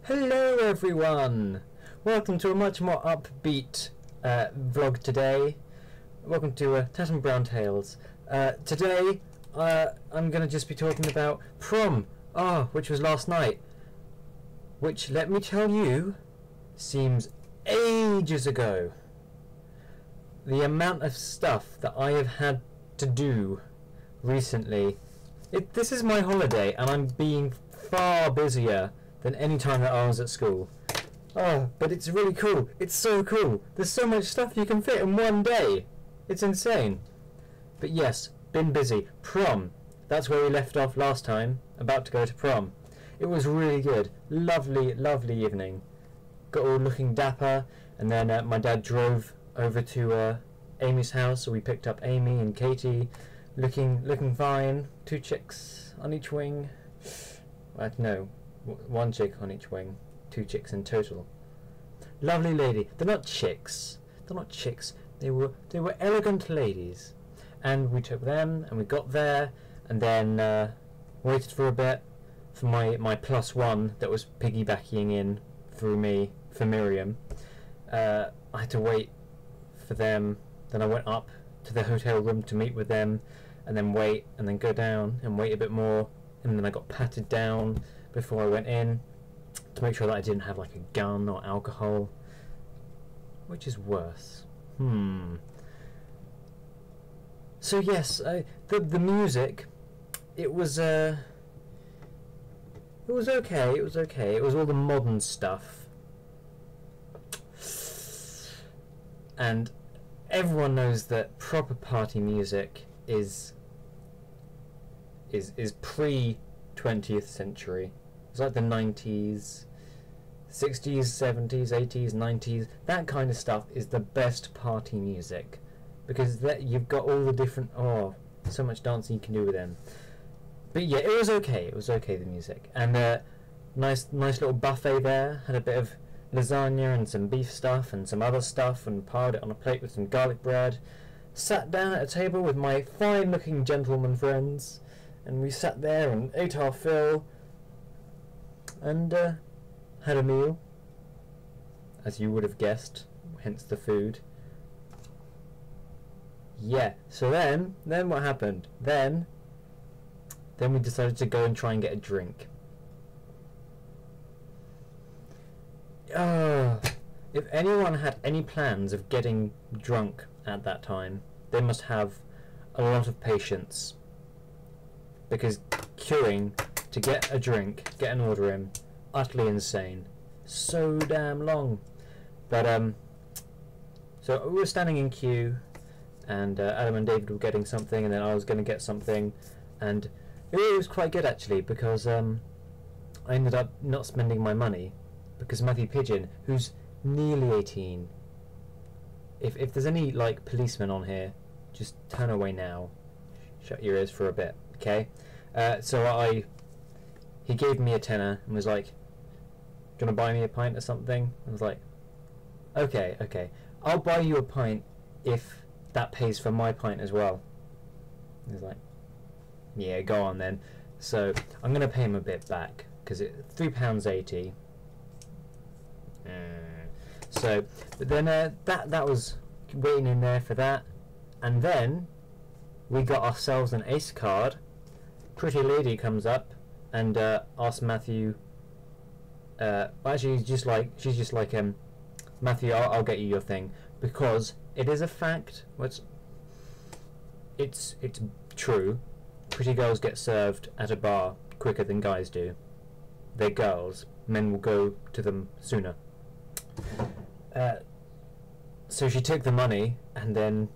Hello everyone! Welcome to a much more upbeat vlog today. Welcome to Tatton-Brown Tales. Today I'm going to just be talking about Prom, which was last night. Which, let me tell you, seems ages ago. The amount of stuff that I have had to do recently. This is my holiday and I'm being far busier than any time that I was at school. But it's really cool. It's so cool. There's so much stuff you can fit in one day. It's insane. But yes, been busy. Prom. That's where we left off last time. About to go to prom. It was really good. Lovely, lovely evening. Got all looking dapper, and then my dad drove over to Amy's house, so we picked up Amy and Katie, looking fine. 2 chicks on each wing. No. 1 chick on each wing, 2 chicks in total. Lovely lady. They're not chicks. They're not chicks. They were elegant ladies. And we took them, and we got there, and then waited for a bit for my +1 that was piggybacking in through me for Miriam. I had to wait for them. Then I went up to the hotel room to meet with them, and then wait, and then go down and wait a bit more, and then I got patted down before I went in to make sure that I didn't have like a gun or alcohol. Which is worse? So yes, the music, it was okay. It was okay. It was all the modern stuff, and everyone knows that proper party music is pre 20th century. It's like the 90s, 60s, 70s, 80s, 90s. That kind of stuff is the best party music, because you've got all the different, so much dancing you can do with them. But yeah, it was okay. It was okay, the music. And nice little buffet there. Had a bit of lasagna and some beef stuff and some other stuff, and piled it on a plate with some garlic bread. Sat down at a table with my fine-looking gentleman friends, and we sat there and ate our fill, and had a meal, as you would have guessed, hence the food. Yeah, so then what happened? Then we decided to go and try and get a drink. If anyone had any plans of getting drunk at that time, they must have a lot of patience, because queuing to get a drink, get an order in, utterly insane, so damn long. But so we were standing in queue, and Adam and David were getting something, and then I was going to get something, and it was quite good actually, because I ended up not spending my money, because Matthew Pigeon, who's nearly 18, if there's any like policemen on here, just turn away now, shut your ears for a bit, okay? So he gave me a tenner and was like, "Do you want to buy me a pint or something?" I was like, okay, I'll buy you a pint if that pays for my pint as well. He was like, yeah, go on then. So I'm gonna pay him a bit back, because it's £3.80. So, but then that was waiting in there for that, and then we got ourselves an ace card. Pretty lady comes up and asks Matthew. Actually, she's just like Matthew, I'll get you your thing, because it is a fact. It's true. Pretty girls get served at a bar quicker than guys do. They're girls. Men will go to them sooner. So she took the money, and then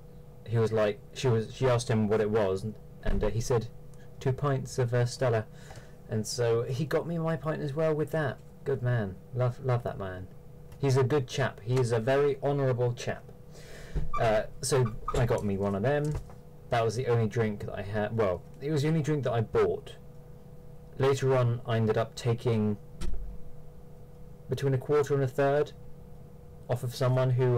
he was like, she asked him what it was, and he said 2 pints of Stella, and so he got me my pint as well with that. Good man. Love that man. He's a good chap. He is a very honourable chap. So I got me one of them. That was the only drink that I had. Well, it was the only drink that I bought. Later on, I ended up taking between 1/4 and 1/3 off of someone who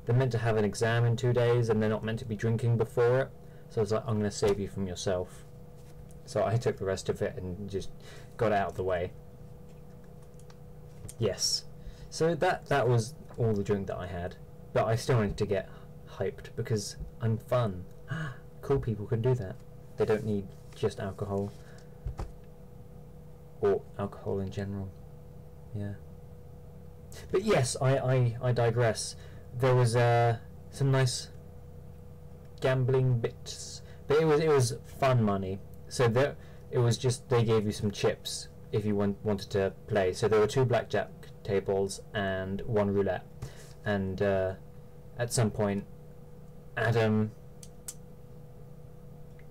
they're meant to have an exam in 2 days, and they're not meant to be drinking before it. So I was like, I'm going to save you from yourself. So I took the rest of it and just got out of the way. Yes. So that was all the drink that I had, but I still wanted to get hyped because I'm fun. Cool people can do that. They don't need just alcohol or alcohol in general. Yeah. But yes, I digress. There was some nice gambling bits, but it was fun money. So there, it was just they gave you some chips if you wanted to play. So there were 2 blackjack tables and 1 roulette, and at some point, Adam,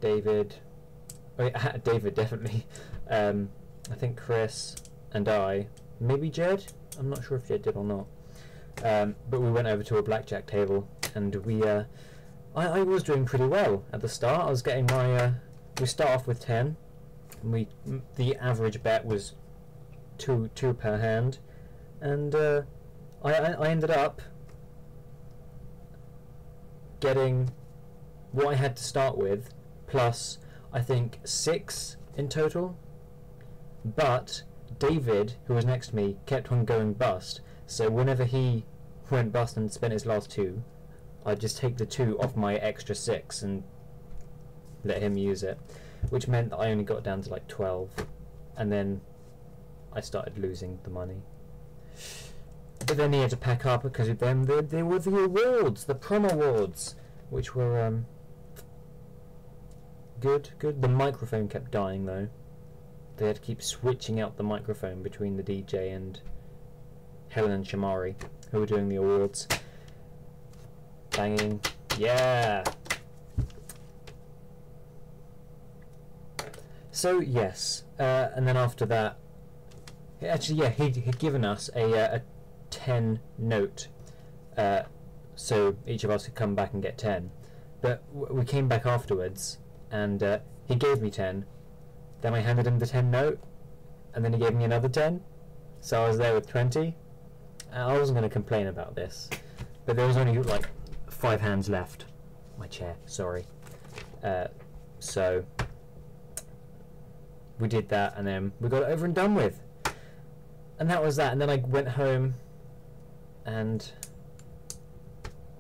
David, David definitely, I think Chris and I, maybe Jed. I'm not sure if Jed did or not. But we went over to a blackjack table, and I was doing pretty well at the start. I was getting my we start off with 10, and the average bet was two per hand, and I ended up getting what I had to start with plus I think 6 in total, but David, who was next to me, kept on going bust, so whenever he went bust and spent his last 2, I'd just take the 2 off my extra 6 and let him use it, which meant that I only got down to like 12, and then I started losing the money. But then he had to pack up because of them there were the awards, the prom awards, which were good. The microphone kept dying though. They had to keep switching out the microphone between the DJ and Helen and Shamari, who were doing the awards. Banging, yeah. So yes, and then after that, actually, yeah, he'd given us a 10 note, so each of us could come back and get 10. But we came back afterwards, and he gave me 10. Then I handed him the 10 note, and then he gave me another 10. So I was there with 20. I wasn't going to complain about this, but there was only like 5 hands left. My chair, sorry. So we did that, and then we got it over and done with. And that was that. And then I went home, and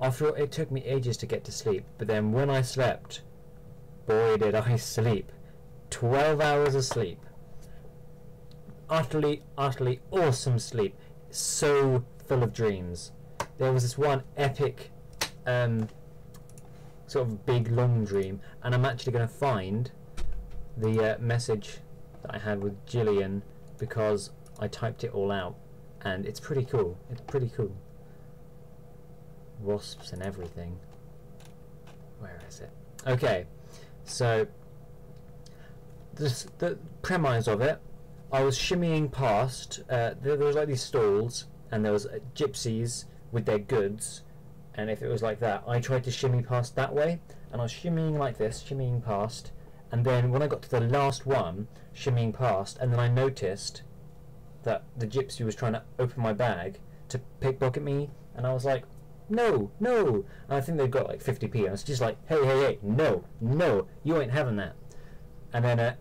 after all, it took me ages to get to sleep. But then when I slept, boy did I sleep. 12 hours of sleep. Utterly awesome sleep. So full of dreams. There was this one epic sort of big long dream, and I'm actually going to find the message that I had with Gillian, because I typed it all out, and it's pretty cool. It's pretty cool. Wasps and everything. Where is it? Okay, so the premise of it, I was shimmying past, there was like these stalls, and there was gypsies with their goods, and if it was like that, I tried to shimmy past that way, and I was shimmying like this, shimmying past, and then when I got to the last one, shimmying past, and then I noticed that the gypsy was trying to open my bag to pickpocket me, and I was like, no, and I think they've got like 50p, and I was just like, hey, no, you ain't having that. And then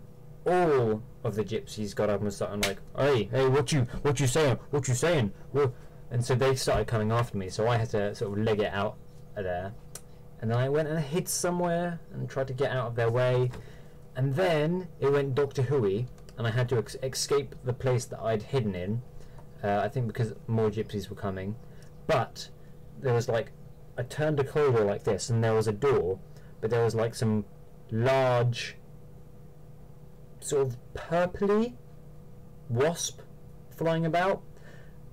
all of the gypsies got up and started like, hey, what you saying? Well, and so they started coming after me, so I had to sort of leg it out of there, and then I went and hid somewhere and tried to get out of their way, and then it went Doctor Who-y, and I had to escape the place that I'd hidden in, I think because more gypsies were coming. But there was like, I turned a corridor like this, and there was a door, but there was like some large sort of purpley wasp flying about,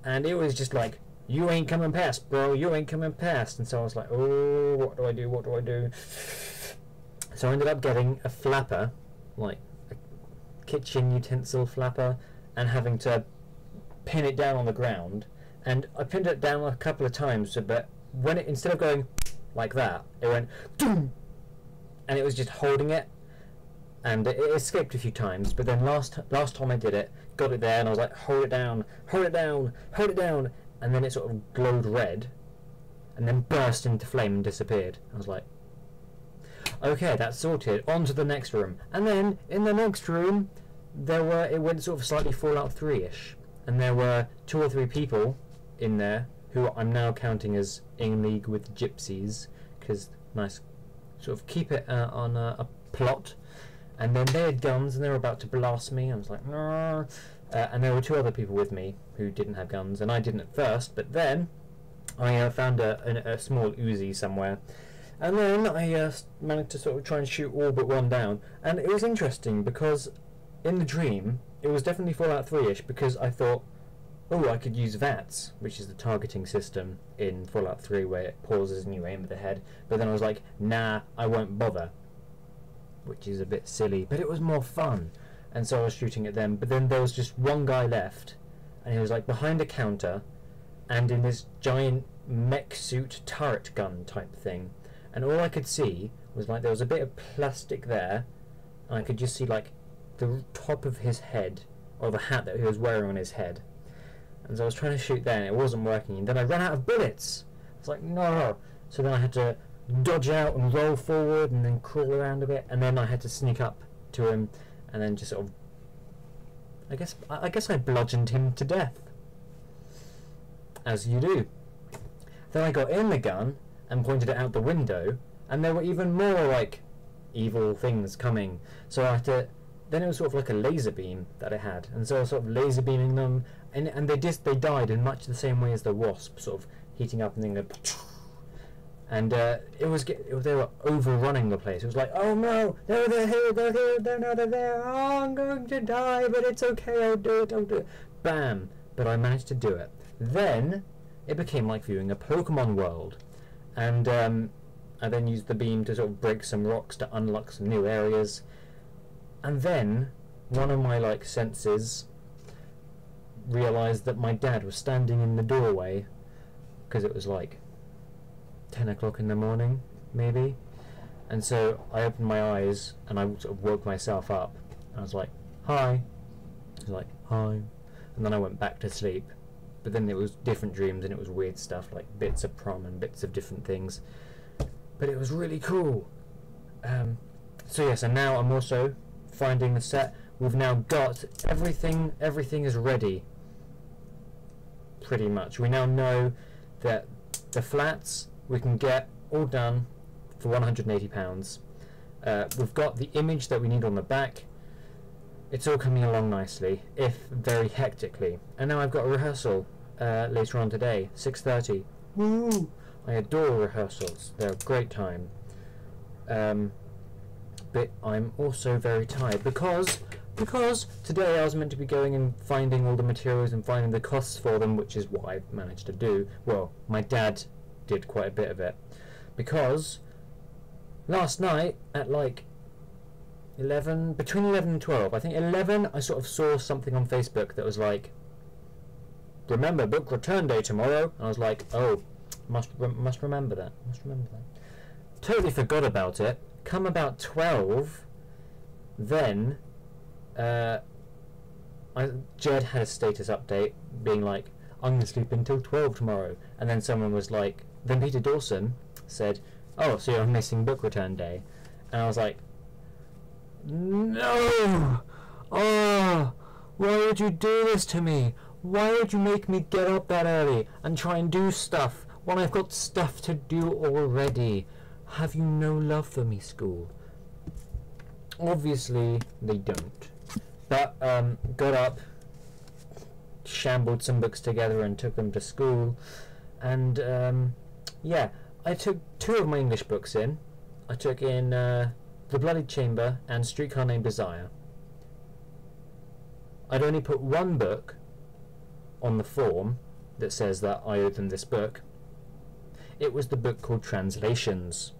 and it was just like, you ain't coming past, bro, you ain't coming past. And so I was like, oh, what do I do? So I ended up getting a flapper, like a kitchen utensil flapper, and having to pin it down on the ground. And I pinned it down a couple of times, but when it, instead of going like that, it went doom, and it was just holding it, and it escaped a few times. But then last time I did it, got it there, and I was like, hold it down, and then it sort of glowed red, and then burst into flame and disappeared. I was like, okay, that's sorted. On to the next room. And then in the next room, it went sort of slightly Fallout 3-ish. and there were 2 or 3 people in there who I'm now counting as in league with gypsies, because nice, sort of keep it on a plot. And then they had guns and they were about to blast me. I was like, nah. And there were 2 other people with me who didn't have guns, and I didn't at first, but then I found a small Uzi somewhere, and then I managed to sort of try and shoot all but one down. And it was interesting because in the dream it was definitely Fallout 3ish, because I thought, oh, I could use VATS, which is the targeting system in Fallout 3 where it pauses and you aim at the head. But then I was like, nah, I won't bother, which is a bit silly, but it was more fun. And so I was shooting at them, but then there was just one guy left, and he was like behind a counter and in this giant mech suit turret gun type thing, and all I could see was like there was a bit of plastic there, and I could just see like the top of his head, or the hat that he was wearing on his head. And so I was trying to shoot there and it wasn't working, and then I ran out of bullets. I was like, no. So then I had to dodge out and roll forward and then crawl around a bit, and then I had to sneak up to him and then just sort of, I guess I bludgeoned him to death, as you do. Then I got in the gun and pointed it out the window, and there were even more like evil things coming. So I had to, then it was sort of like a laser beam that it had, and so I was sort of laser beaming them, and they died in much the same way as the wasp, sort of heating up and then go, and they were overrunning the place. It was like, oh no, they're here, they're there, oh, I'm going to die, but it's okay, I'll do it. Bam! But I managed to do it. Then it became like viewing a Pokemon world, and I then used the beam to sort of break some rocks to unlock some new areas, and then one of my like senses realised that my dad was standing in the doorway, because it was like 10 o'clock in the morning, maybe. And so I opened my eyes and I sort of woke myself up. I was like, hi. He was like, hi. And then I went back to sleep. But then it was different dreams and it was weird stuff, like bits of prom and bits of different things. But it was really cool. So yes, and now I'm also finding the set. We've now got everything is ready. Pretty much. We now know that the flats we can get all done for £180. We've got the image that we need on the back. It's all coming along nicely, if very hectically. And now I've got a rehearsal later on today, 6:30. Woo! I adore rehearsals. They're a great time. But I'm also very tired because today I was meant to be going and finding all the materials and finding the costs for them, which is what I've managed to do. Well, my dad did quite a bit of it, because last night at like 11, between 11 and 12, I think 11, I sort of saw something on Facebook that was like, remember book return day tomorrow, and I was like, oh, must remember that, totally forgot about it. Come about 12, then Jed had a status update being like, I'm going to sleep until 12 tomorrow, and then someone was like, then Peter Dawson said, oh, so you're missing book return day, and I was like, no! Oh, why would you do this to me? Why would you make me get up that early and try and do stuff when I've got stuff to do already? Have you no love for me, school? Obviously they don't. But got up, shambled some books together and took them to school, and yeah, I took 2 of my English books in. I took in The Bloody Chamber and Streetcar Named Desire. I'd only put 1 book on the form that says that I owe them this book. It was the book called Translations,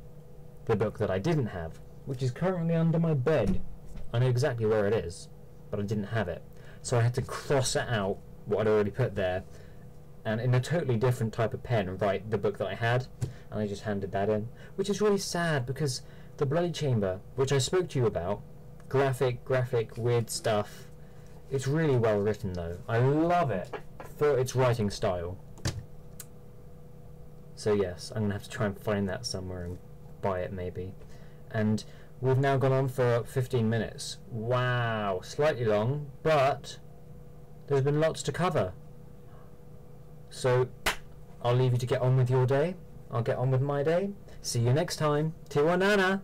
the book that I didn't have, which is currently under my bed. I know exactly where it is, but I didn't have it, so I had to cross it out, what I'd already put there, and in a totally different type of pen write the book that I had, and I just handed that in, which is really sad, because The Bloody Chamber, which I spoke to you about, graphic, weird stuff, it's really well written though. I love it for its writing style. So yes, I'm going to have to try and find that somewhere and buy it maybe. And we've now gone on for 15 minutes. Wow, slightly long, but There's been lots to cover. So I'll leave you to get on with your day. I'll get on with my day. See you next time. Tiwanana!